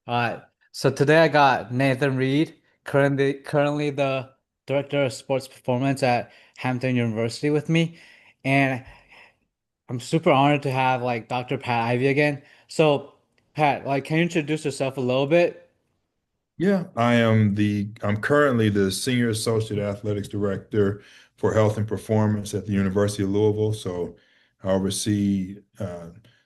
All right. So today I got Nathan Reid, currently the director of sports performance at Hampton University with me, and I'm super honored to have like Dr. Pat Ivey again. So Pat, like, can you introduce yourself a little bit? Yeah, I'm currently the Senior Associate Athletics Director for Health and Performance at the University of Louisville. So I oversee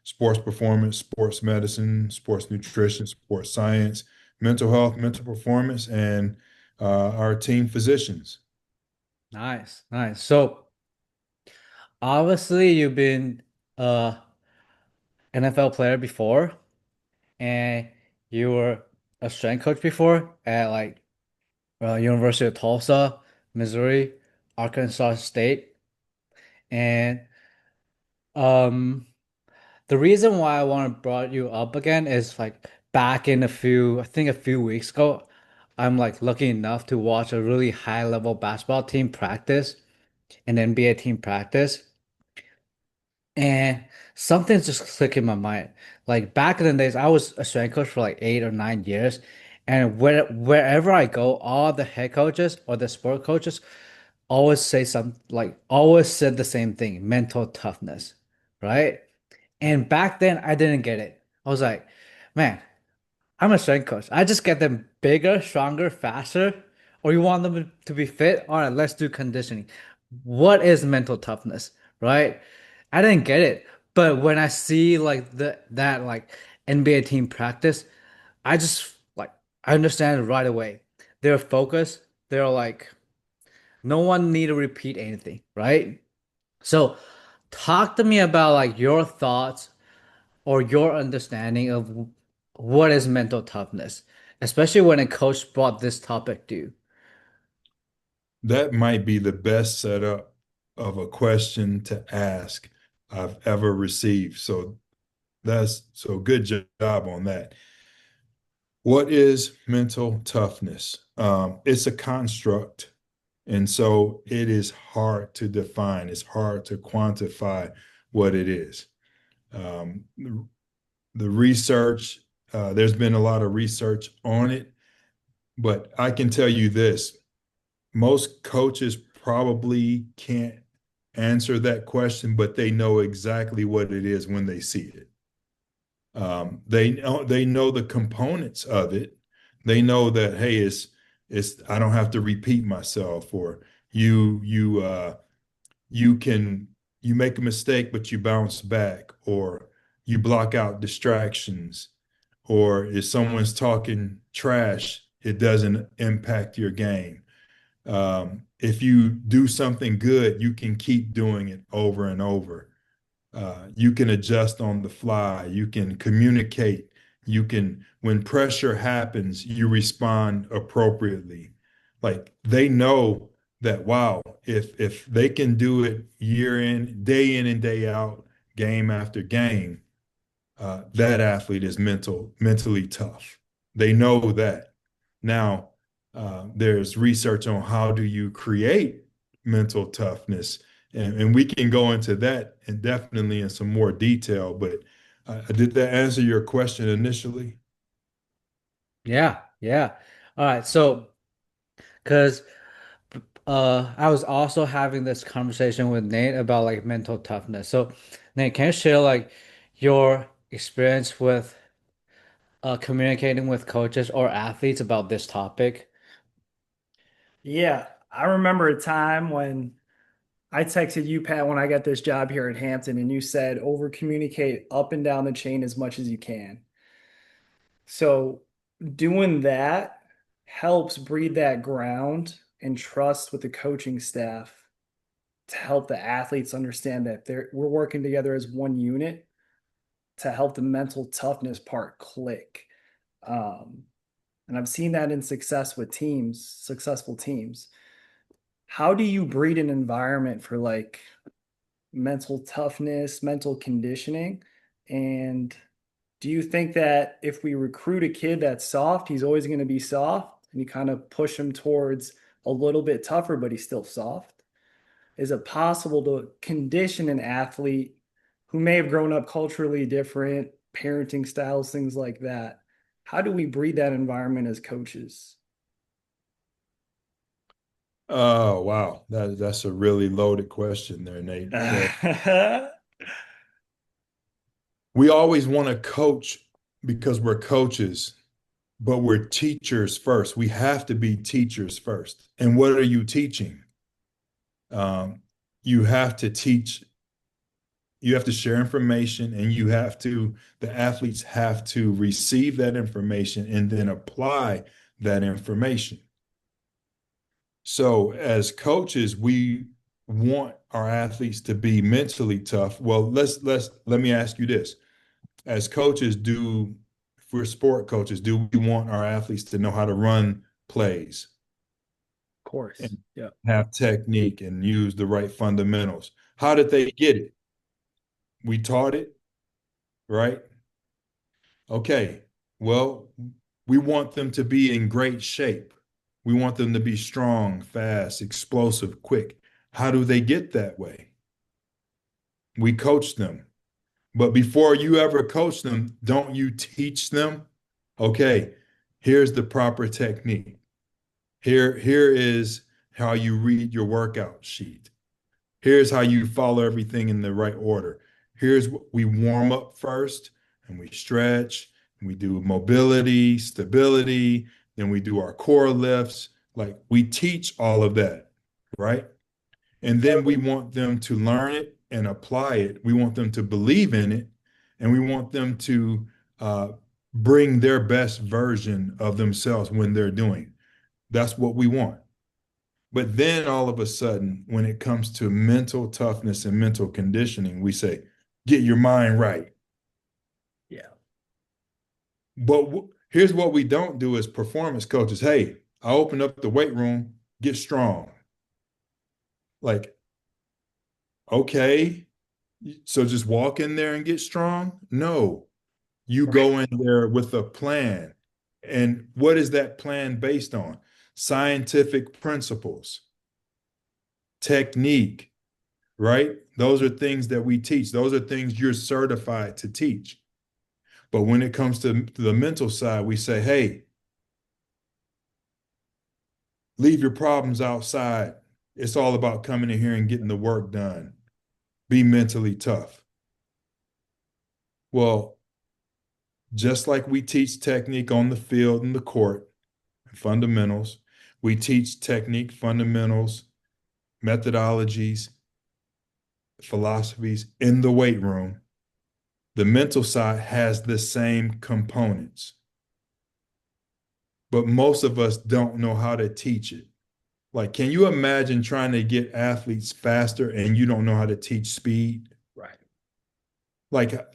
sports performance, sports medicine, sports nutrition, sports science, mental health, mental performance, and our team physicians. Nice, nice. So obviously you've been a NFL player before, and you were a strength coach before at like University of Tulsa, Missouri, Arkansas State. And um the reason why I want to brought you up again is like back in I think a few weeks ago, I'm like lucky enough to watch a really high level basketball team practice, an NBA team practice, and something's just clicked in my mind. Like back in the days, I was a strength coach for like 8 or 9 years, and wherever I go, all the head coaches or the sport coaches always said the same thing, mental toughness, right? And back then I didn't get it. I was like, man, I'm a strength coach. I just get them bigger, stronger, faster, or you want them to be fit? All right, let's do conditioning. What is mental toughness, right? I didn't get it. But when I see like that like NBA team practice, I just like I understand it right away. They're focused. They're like no one need to repeat anything, right? So talk to me about like your thoughts or your understanding of what is mental toughness, especially when a coach brought this topic to you. That might be the best setup of a question to ask I've ever received. So good job on that. What is mental toughness? It's a construct, and so it is hard to define. It's hard to quantify what it is. Um, the research, there's been a lot of research on it, but I can tell you this: most coaches probably can't answer that question, but they know exactly what it is when they see it. They know the components of it. They know that hey, it's I don't have to repeat myself, or you can you make a mistake but you bounce back, or you block out distractions, or if someone's talking trash, it doesn't impact your game. If you do something good, you can keep doing it over and over. You can adjust on the fly. You can communicate. You can, when pressure happens, you respond appropriately. Like they know that, wow, if they can do it in and day out, game after game, that athlete is mentally tough. They know that. Now, there's research on how do you create mental toughness, and we can go into that and definitely in some more detail. But did that answer your question initially? Yeah, yeah. All right, so because I was also having this conversation with Nate about like mental toughness. So Nate, can you share like your experience with communicating with coaches or athletes about this topic? Yeah, I remember a time when I texted you, Pat, when I got this job here at Hampton, and you said over communicate up and down the chain as much as you can. So doing that helps breed that ground and trust with the coaching staff to help the athletes understand that we're working together as one unit to help the mental toughness part click. Um, and I've seen that in successful teams. How do you breed an environment for like mental toughness, mental conditioning? And do you think that if we recruit a kid that's soft, he's always going to be soft and you kind of push him towards a little bit tougher, but he's still soft? Is it possible to condition an athlete who may have grown up culturally different, parenting styles, things like that? How do we breed that environment as coaches? Oh, wow. That's a really loaded question there, Nate. We always want to coach because we're coaches, but we're teachers first. We have to be teachers first. And what are you teaching? Um, you have to teach, you have to share information, and the athletes have to receive that information and then apply that information. So as coaches, we want our athletes to be mentally tough. Well, let me ask you this. As coaches, if we're sport coaches, do we want our athletes to know how to run plays Of course. and Yeah. have technique and use the right fundamentals? How did they get it? We taught it, right? Okay. Well, we want them to be in great shape. We want them to be strong, fast, explosive, quick. How do they get that way? We coach them. But before you ever coach them, don't you teach them? Okay, here's the proper technique. Here is how you read your workout sheet. Here's how you follow everything in the right order. Here's what we warm up first and we stretch, and we do mobility, stability, then we do our core lifts. Like we teach all of that, right? And then we want them to learn it and apply it. We want them to believe in it, and we want them to uh, bring their best version of themselves when they're doing it. That's what we want. But then all of a sudden, when it comes to mental toughness and mental conditioning, we say, get your mind right. Yeah. But here's what we don't do as performance coaches. Hey, I open up the weight room, get strong. Like, okay, so just walk in there and get strong? No, you Right. go in there with a plan. And what is that plan based on? Scientific principles, technique, right? Those are things that we teach. Those are things you're certified to teach. But when it comes to the mental side, we say, hey, leave your problems outside. It's all about coming in here and getting the work done. Be mentally tough. Well, just like we teach technique on the field and the court, fundamentals, we teach technique, fundamentals, methodologies, philosophies in the weight room. The mental side has the same components, but most of us don't know how to teach it. Like, can you imagine trying to get athletes faster and you don't know how to teach speed? Right. Like,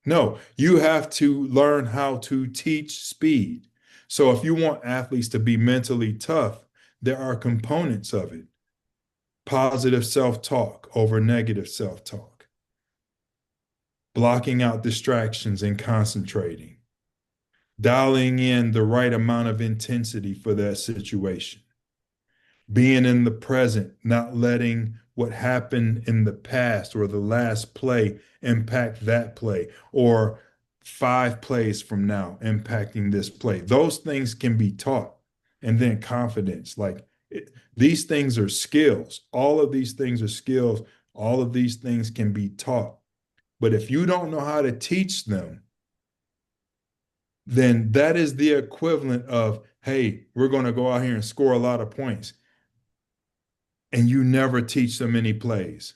no, you have to learn how to teach speed. So if you want athletes to be mentally tough, there are components of it. Positive self-talk over negative self-talk, blocking out distractions and concentrating, dialing in the right amount of intensity for that situation, being in the present, not letting what happened in the past or the last play impact that play, or 5 plays from now impacting this play. Those things can be taught. And then confidence, these things are skills. All of these things are skills. All of these things can be taught. But if you don't know how to teach them, then that is the equivalent of, hey, we're going to go out here and score a lot of points, and you never teach them any plays.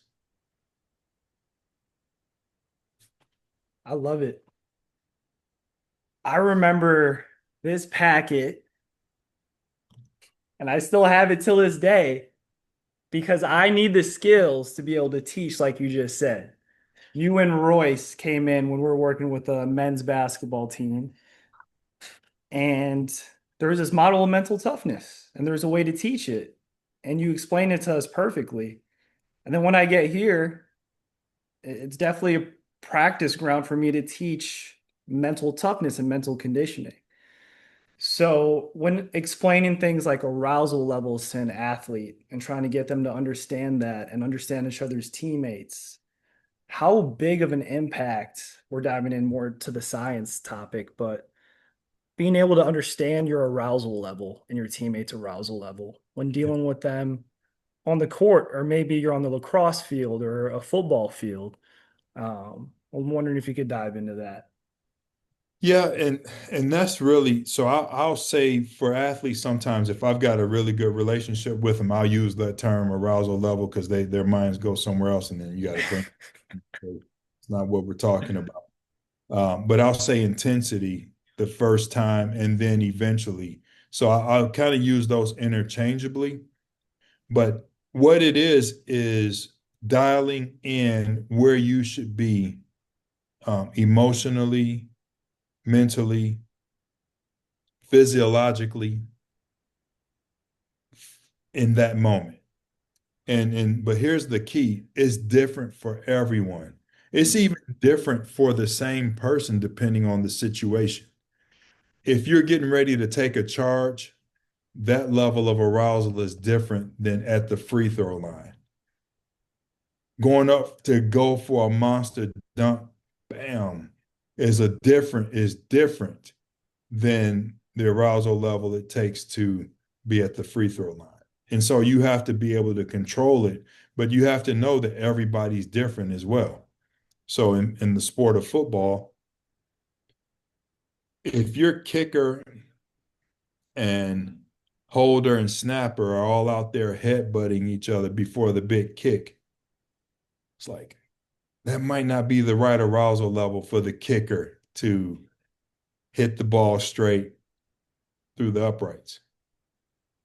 I love it. I remember this packet, and I still have it till this day because I need the skills to be able to teach, like you just said. You and Royce came in when we were working with a men's basketball team, and there was this model of mental toughness, and there's a way to teach it. And you explained it to us perfectly. And then when I get here, it's definitely a practice ground for me to teach mental toughness and mental conditioning. So, when explaining things like arousal levels to an athlete and trying to get them to understand that and understand each other's teammates, how big of an impact, we're diving in more to the science topic, but being able to understand your arousal level and your teammates' arousal level when dealing with them on the court, or maybe you're on the lacrosse field or a football field. I'm wondering if you could dive into that. Yeah, and that's really so. I'll say for athletes, sometimes if I've got a really good relationship with them, I'll use that term arousal level because their minds go somewhere else, and then you got to bring. It's not what we're talking about. But I'll say intensity the first time, and then eventually. So I'll kind of use those interchangeably. But what it is dialing in where you should be emotionally, mentally, physiologically in that moment. And but here's the key, it's different for everyone. It's even different for the same person depending on the situation. If you're getting ready to take a charge, that level of arousal is different than at the free throw line. Going up to go for a monster dunk, bam, is different than the arousal level it takes to be at the free throw line. And so you have to be able to control it, but you have to know that everybody's different as well. So in the sport of football, if your kicker and holder and snapper are all out there headbutting each other before the big kick, it's like that might not be the right arousal level for the kicker to hit the ball straight through the uprights.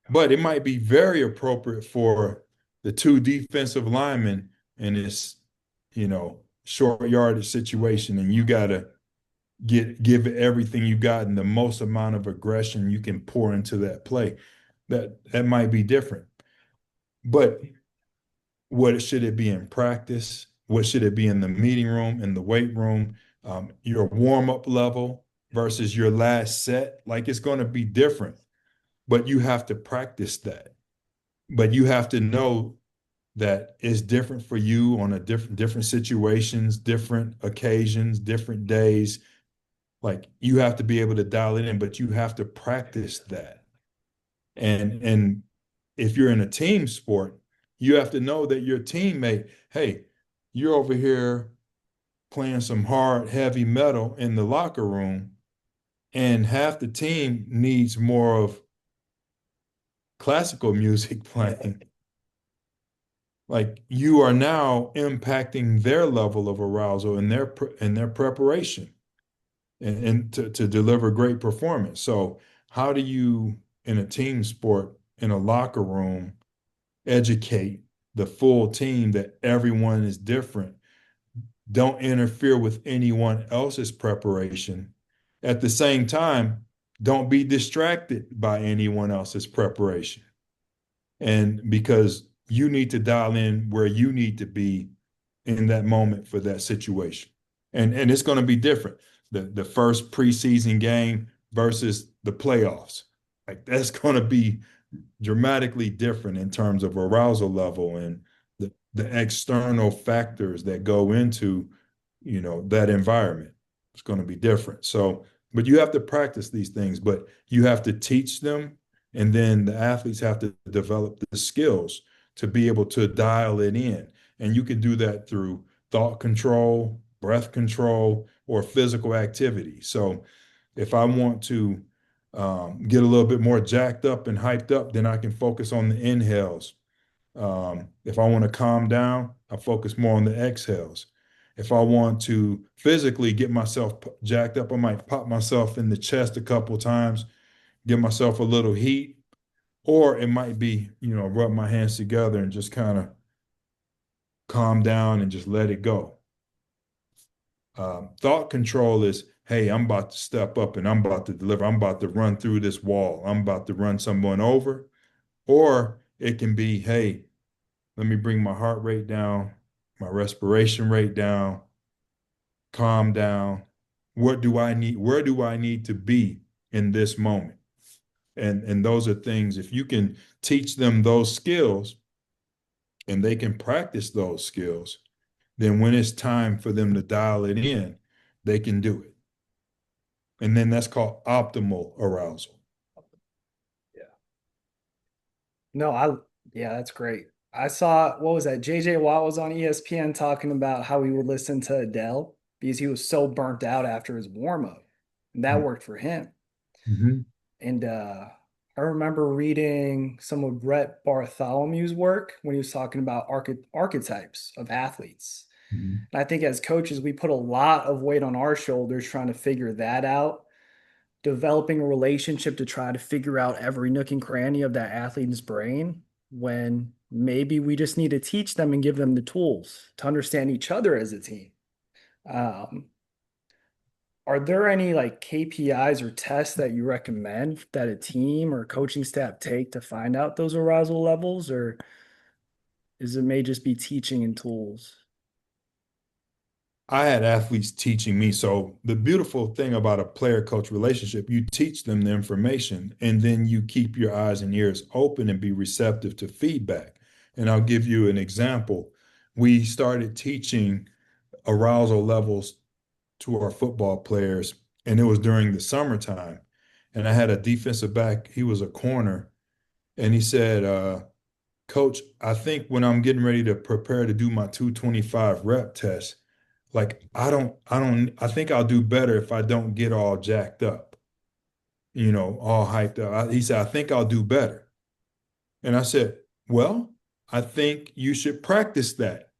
But it might be very appropriate for the two defensive linemen in this, short yardage situation, and you got to give it everything you got and the most amount of aggression you can pour into that play. That might be different. But what should it be in practice? What should it be in the meeting room, in the weight room, your warm-up level versus your last set? Like it's going to be different, but you have to practice that. But you have to know that it's different for you on a different situations, different occasions, different days. Like you have to be able to dial it in, but you have to practice that. And if you're in a team sport, you have to know that your teammate, hey, you're over here playing some hard, heavy metal in the locker room, and half the team needs more of classical music playing. Like you are now impacting their level of arousal and their preparation and to deliver great performance. So how do you in a team sport in a locker room educate the full team that everyone is different? Don't interfere with anyone else's preparation. At the same time, don't be distracted by anyone else's preparation. And because you need to dial in where you need to be in that moment for that situation. And it's going to be different. The first preseason game versus the playoffs. Like that's going to be dramatically different in terms of arousal level and the external factors that go into, that environment. It's going to be different. So, but you have to practice these things, but you have to teach them. And then the athletes have to develop the skills to be able to dial it in. And you can do that through thought control, breath control, or physical activity. So if I want to get a little bit more jacked up and hyped up, then I can focus on the inhales. If I want to calm down, I focus more on the exhales. If I want to physically get myself jacked up, I might pop myself in the chest a couple times, give myself a little heat, or it might be, rub my hands together and just kind of calm down and just let it go. Thought control is, hey, I'm about to step up and I'm about to deliver. I'm about to run through this wall. I'm about to run someone over. Or it can be, hey, let me bring my heart rate down, my respiration rate down, calm down. What do I need? Where do I need to be in this moment? And those are things, if you can teach them those skills and they can practice those skills, then when it's time for them to dial it in, they can do it. And then that's called optimal arousal. Yeah. No, yeah, that's great. I saw, what was that? JJ Watt was on ESPN talking about how he would listen to Adele because he was so burnt out after his warm up. And that worked for him. Mm-hmm. And I remember reading some of Brett Bartholomew's work when he was talking about archetypes of athletes. Mm-hmm. And I think as coaches, we put a lot of weight on our shoulders trying to figure that out, developing a relationship to try to figure out every nook and cranny of that athlete's brain when maybe we just need to teach them and give them the tools to understand each other as a team. Um, are there any like KPIs or tests that you recommend that a team or coaching staff take to find out those arousal levels, or is it may just be teaching and tools? I had athletes teaching me. So the beautiful thing about a player coach relationship, you teach them the information and then you keep your eyes and ears open and be receptive to feedback. And I'll give you an example. We started teaching arousal levels to our football players, and it was during the summertime. And I had a defensive back, he was a corner, and he said, Coach, I think when I'm getting ready to prepare to do my 225 rep test, like I think I'll do better if I don't get all jacked up, all hyped up. He said, I think I'll do better. And I said, well, I think you should practice that.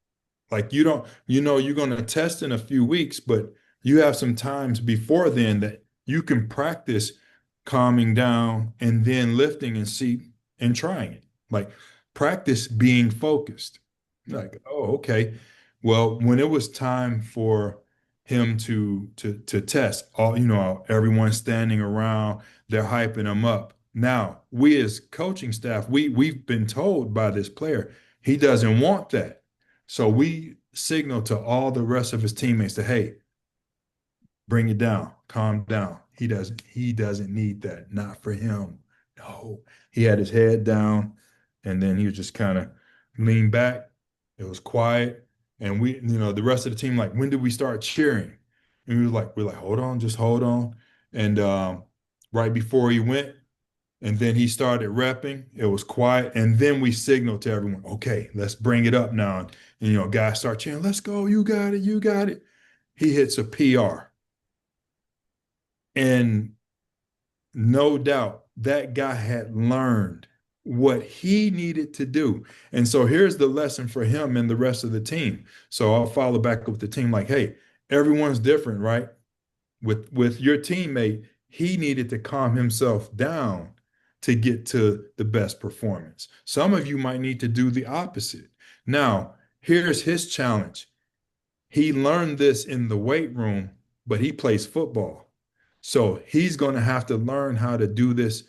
Like you're going to test in a few weeks, but you have some times before then that you can practice calming down and then lifting and see and trying it. Like practice being focused. Like, oh, okay. Well, when it was time for him to test, everyone's standing around, they're hyping him up. Now, we as coaching staff, we've been told by this player, he doesn't want that. So we signal to all the rest of his teammates that, hey, bring it down, calm down. He doesn't need that. Not for him. No. He had his head down and then he was just kind of leaned back. It was quiet. And the rest of the team, like, when did we start cheering? And we're like, hold on, just hold on. And right before he went, and then he started repping. It was quiet. And then we signaled to everyone, okay, let's bring it up now. And guys start cheering, let's go, you got it, you got it. He hits a PR. And no doubt that guy had learned what he needed to do. And so here's the lesson for him and the rest of the team. So I'll follow back up with the team like, hey, everyone's different, right? With your teammate, he needed to calm himself down to get to the best performance. Some of you might need to do the opposite. Now, here's his challenge. He learned this in the weight room, but he plays football. So he's going to have to learn how to do this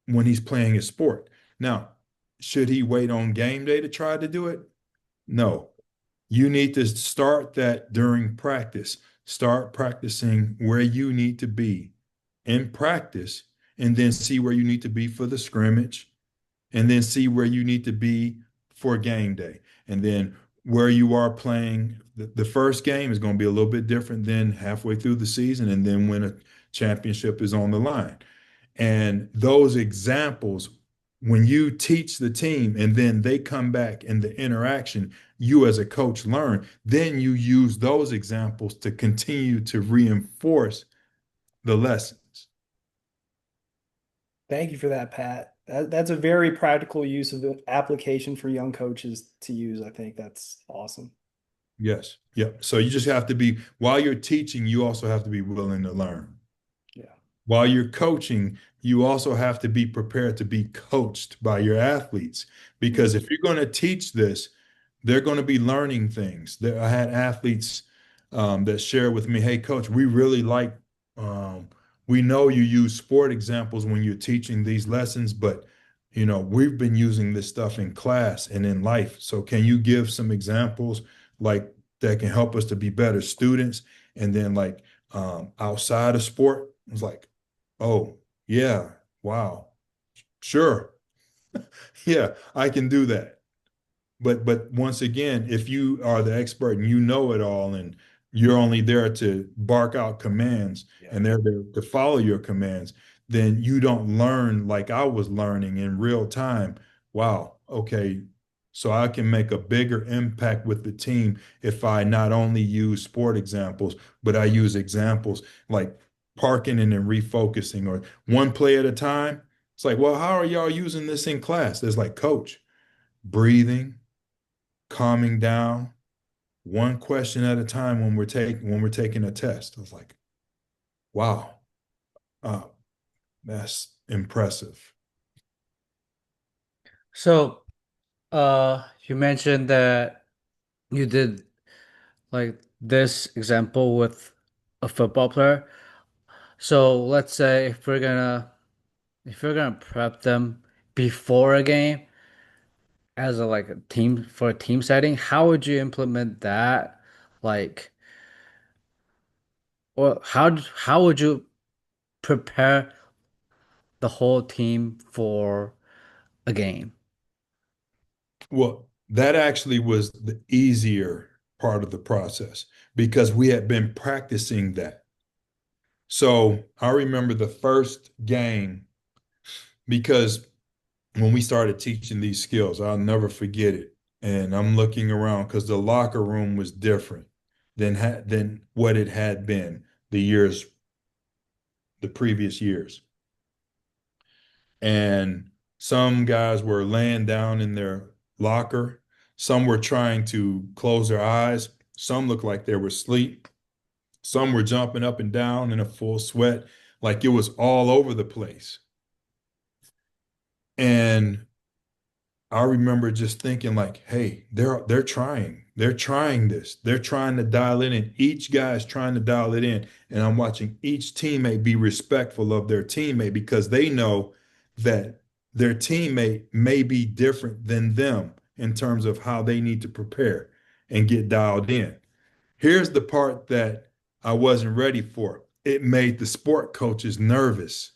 when he's playing his sport. Now, should he wait on game day to try to do it? No. You need to start that during practice. Start practicing where you need to be in practice, and then see where you need to be for the scrimmage, and then see where you need to be for game day. And then where you are playing, the first game is going to be a little bit different than halfway through the season, and then when a championship is on the line. And those examples, when you teach the team and then they come back in the interaction, you as a coach learn, then you use those examples to continue to reinforce the lessons. Thank you for that, Pat. That's a very practical use of the application for young coaches to use. I think that's awesome. Yes. Yep. So you just have to be, while you're teaching, you also have to be willing to learn. Yeah. While you're coaching, you also have to be prepared to be coached by your athletes. Because if you're going to teach this, they're going to be learning things. I had athletes that share with me, hey, coach, we really like, we know you use sport examples when you're teaching these lessons, but we've been using this stuff in class and in life. So can you give some examples like that can help us to be better students? And then like outside of sport, it's like, oh, yeah, wow, sure. Yeah, I can do that. But once again, if you are the expert and you know it all, and you're only there to bark out commands Yeah. and they're there to follow your commands, then you don't learn like I was learning in real time. Wow, okay, so I can make a bigger impact with the team if I not only use sport examples, but I use examples like parking and then refocusing or one play at a time. It's like, well, how are y'all using this in class? It's like, coach, breathing, calming down, one question at a time when we're taking a test. I was like, wow, uh, that's impressive. So, you mentioned that you did like this example with a football player. So let's say if you're gonna prep them before a game as a like a team for a team setting, how would you implement that? Like, or how would you prepare the whole team for a game? Well, that actually was the easier part of the process because we had been practicing that. So I remember the first game because when we started teaching these skills, I'll never forget it. And I'm looking around because the locker room was different than what it had been the previous years. And some guys were laying down in their locker. Some were trying to close their eyes. Some looked like they were asleep. Some were jumping up and down in a full sweat, like it was all over the place. And I remember just thinking like, hey, they're trying. They're trying this. They're trying to dial it in. Each guy is trying to dial it in. And I'm watching each teammate be respectful of their teammate because they know that their teammate may be different than them in terms of how they need to prepare and get dialed in. Here's the part that I wasn't ready for. It made the sport coaches nervous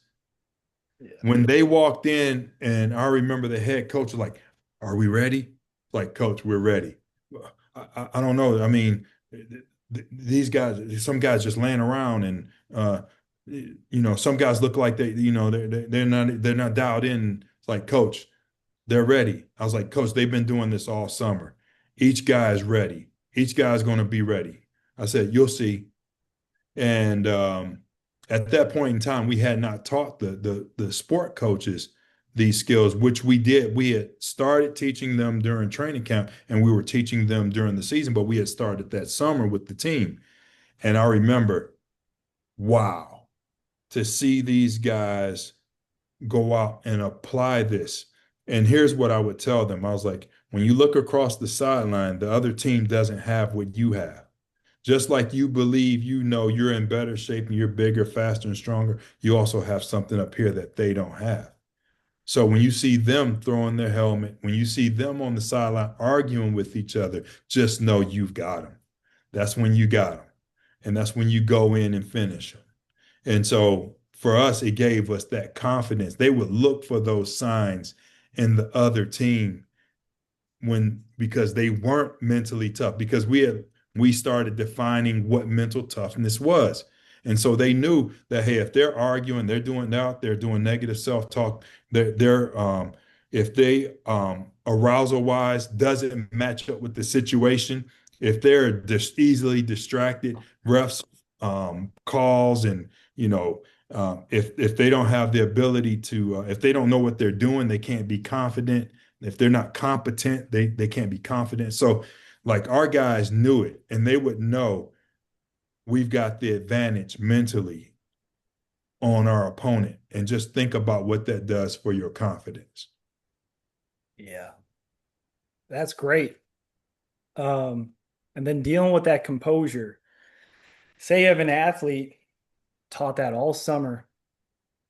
Yeah. when they walked in, and I remember the head coach was like, "Are we ready?" Like, coach, we're ready. I don't know. I mean, these guys, some guys just laying around, and some guys look like they're not dialed in. It's like, coach, they're ready. I was like, coach, they've been doing this all summer. Each guy is ready. Each guy's going to be ready. I said, you'll see. And at that point in time, we had not taught the sport coaches these skills, which we did. We had started teaching them during training camp, and we were teaching them during the season. But we had started that summer with the team, and I remember, wow, to see these guys go out and apply this. And here's what I would tell them: I was like, when you look across the sideline, the other team doesn't have what you have. Just like you believe you know you're in better shape and you're bigger, faster, and stronger, you also have something up here that they don't have. So when you see them throwing their helmet, when you see them on the sideline arguing with each other, just know you've got them. That's when you got them. And that's when you go in and finish them. And so for us, it gave us that confidence. They would look for those signs in the other team when because they weren't mentally tough because we started defining what mental toughness was. And so they knew that hey, if they're arguing, they're doing negative self-talk, they're if they arousal wise doesn't match up with the situation, if they're just easily distracted, refs calls and if they don't have the ability to if they don't know what they're doing, they can't be confident if they're not competent, they can't be confident. So like our guys knew it and they would know we've got the advantage mentally on our opponent. And just think about what that does for your confidence. Yeah. That's great. Um, and then dealing with that composure. Say you have an athlete taught that all summer.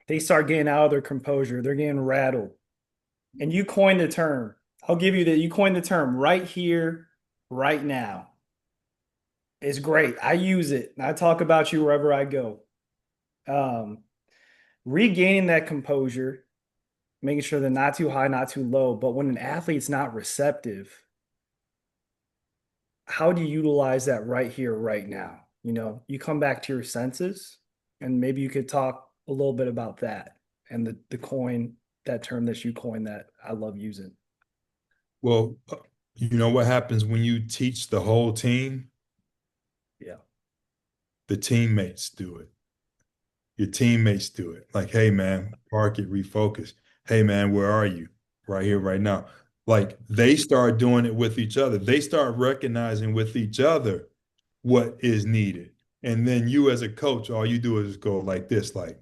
They start getting out of their composure. They're getting rattled. And you coined the term. I'll give you that. You coined the term right here, right now. It's great. I use it. I talk about you wherever I go. Um, Regaining that composure, making sure they're not too high, not too low. But when an athlete's not receptive, how do you utilize that right here, right now? You come back to your senses, and maybe you could talk a little bit about that and the coin, that term that you coined that I love using. Well, you know what happens when you teach the whole team? Yeah. The teammates do it. Your teammates do it. Like, hey man, park it, refocus. Hey man, where are you? Right here, right now. Like they start doing it with each other. They start recognizing with each other what is needed. And then you as a coach, all you do is go like this, like,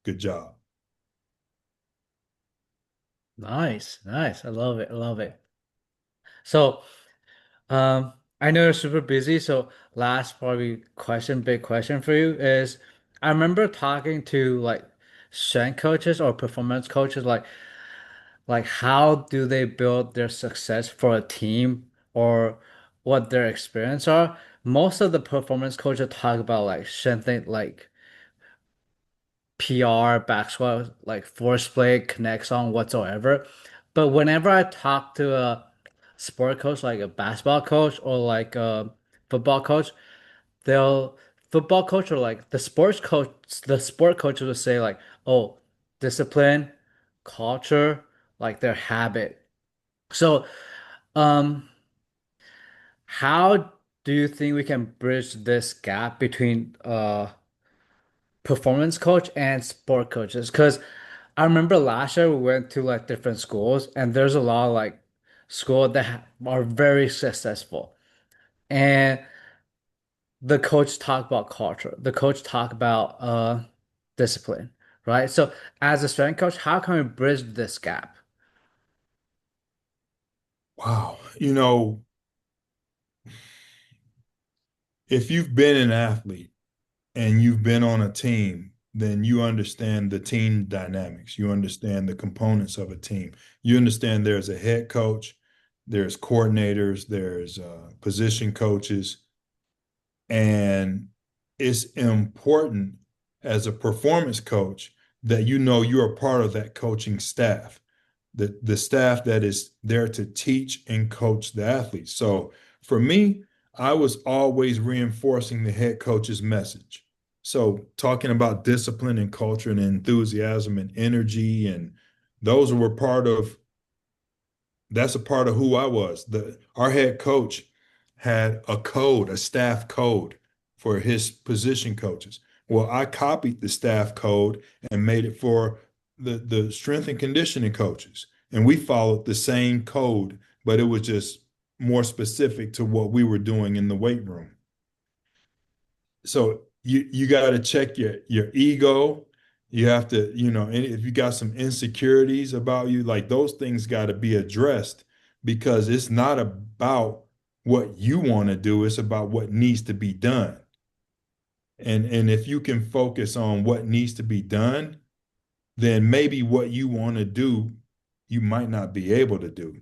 good job. Nice, nice. I love it. I love it. So, I know you're super busy, so last probably question, big question for you is I remember talking to like strength coaches or performance coaches, like how do they build their success for a team or what their experience are. Most of the performance coaches talk about like strengthening like PR, back squat, like force play, connects on whatsoever. But whenever I talk to a sport coach, like a basketball coach or like a football coach, they'll football coach or like the sport coach will say like, oh, discipline, culture, like their habit. So, um, how do you think we can bridge this gap between performance coach and sport coaches? Because I remember last year we went to like different schools and there's a lot of like schools that are very successful. And the coach talk about culture. The coach talk about discipline, right? So as a strength coach, how can we bridge this gap? Wow. If you've been an athlete and you've been on a team, then you understand the team dynamics. You understand the components of a team. You understand there's a head coach, there's coordinators, there's position coaches, and it's important as a performance coach that you know you're a part of that coaching staff, the staff that is there to teach and coach the athletes. So for me, I was always reinforcing the head coach's message. So talking about discipline and culture and enthusiasm and energy, and those were part of that's a part of who I was. Our head coach had a code, a staff code for his position coaches. Well, I copied the staff code and made it for the strength and conditioning coaches. And we followed the same code, but it was just more specific to what we were doing in the weight room. So you got to check your ego. You have to, and if you got some insecurities about you, like those things got to be addressed because it's not about what you want to do, it's about what needs to be done. And if you can focus on what needs to be done, then maybe what you want to do, you might not be able to do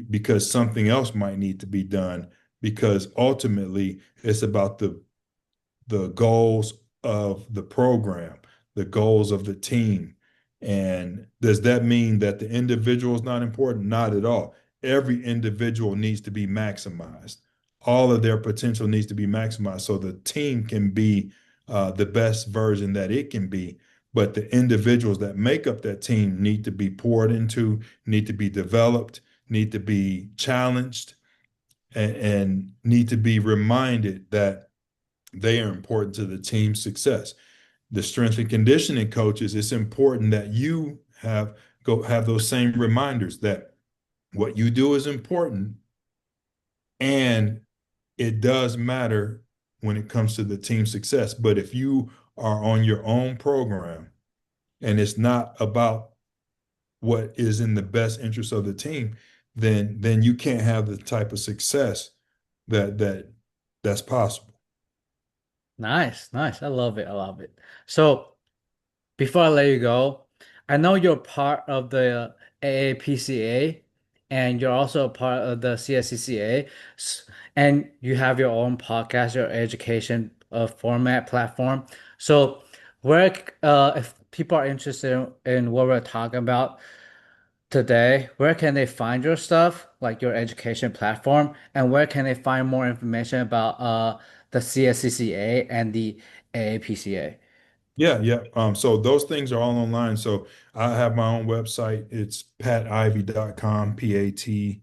because something else might need to be done because ultimately it's about the goals of the program, the goals of the team. And does that mean that the individual is not important? Not at all. Every individual needs to be maximized. All of their potential needs to be maximized so the team can be the best version that it can be. But the individuals that make up that team need to be poured into, need to be developed, need to be challenged, and need to be reminded that they are important to the team's success. The strength and conditioning coaches, it's important that you have those same reminders that what you do is important and it does matter when it comes to the team success. But if you are on your own program and it's not about what is in the best interest of the team, then you can't have the type of success that's possible. Nice, nice. I love it. I love it. So before I let you go, I know you're part of the AAPCA and you're also a part of the CSCCA, and you have your own podcast, your education format platform. So where if people are interested in what we're talking about today, where can they find your stuff? like your education platform, and where can they find more information about the CSCCA and the AAPCA? Yeah, yeah. So those things are all online. So I have my own website. It's pativey.com, PATIVEY.com.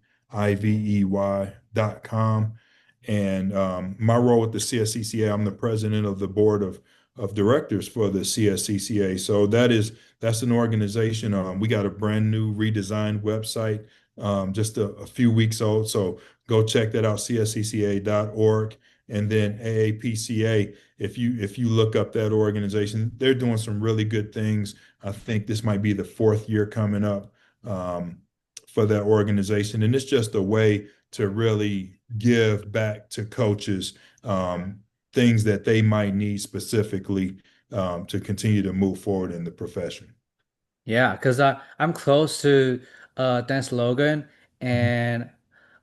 And my role with the CSCCA, I'm the president of the board of directors for the CSCCA. So that's an organization. We got a brand new redesigned website, just a few weeks old. So go check that out, cscca.org. And then AAPCA, if you look up that organization, they're doing some really good things. I think this might be the fourth year coming up for that organization, and it's just a way to really give back to coaches things that they might need specifically to continue to move forward in the profession. Yeah, because I'm close to Dan Logan and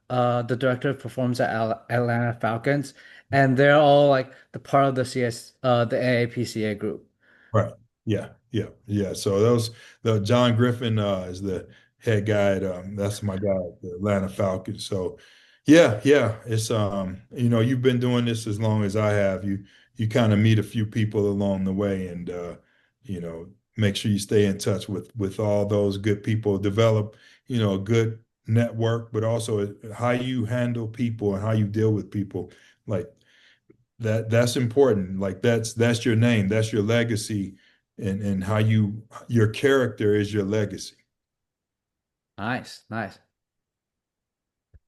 the director of performance at Atlanta Falcons, and they're all like the part of the the AAPCA group. Right. Yeah. Yeah. Yeah. So those the John Griffin is the head guy at that's my guy at the Atlanta Falcons. So yeah, yeah. It's you've been doing this as long as I have. You kind of meet a few people along the way and you know, make sure you stay in touch with all those good people, develop, a good network, but also how you handle people and how you deal with people. Like that's important. Like that's your name, that's your legacy, and how your character is your legacy. Nice, nice.